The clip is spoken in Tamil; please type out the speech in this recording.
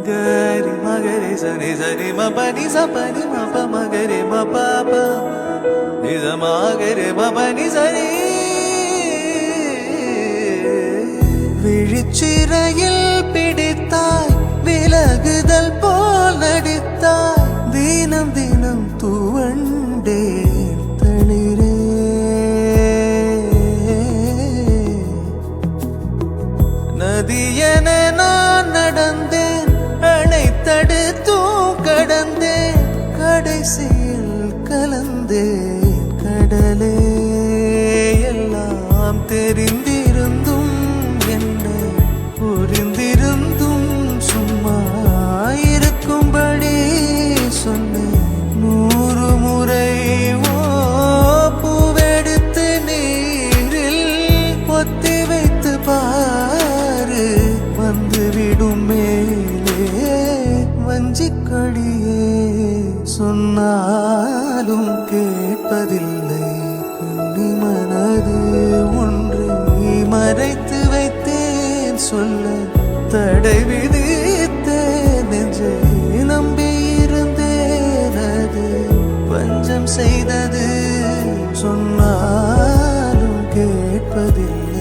gari magare sani sani ma pani sa pani ma pa magare ma pa pa ni sa magare ma pani sani விழிச்சிறையில் பிடித்தாய் விலகுதல் போல் நடித்தாய் தினம் தினம் துவண்டே தளிரே நதியென நான் நடந்தேன் அணைத்தடுத்தும் கடந்தேன் கடைசியில் கலந்தேன் கடலே எல்லாம் தெரிந்திருந்தும் என்னை புரிந்திருந்தும் சும்மா இருக்கும்படி சொன்னேன் 100 முறை பூவெடுத்து நீரில் பொத்தி வைத்து பாரு வந்துவிடும் மேலே வஞ்சிக்கொடியே சொன்னாலும் கேட்பதில்லை கண்ணி மனது ஒன்றை மறைத்து வைத்தேன் சொல்ல தடை விதித்தேன் நெஞ்சை நம்பியிருந்தேன் அது பஞ்சம் செய்தது சொன்னாலும் கேட்பதில்லை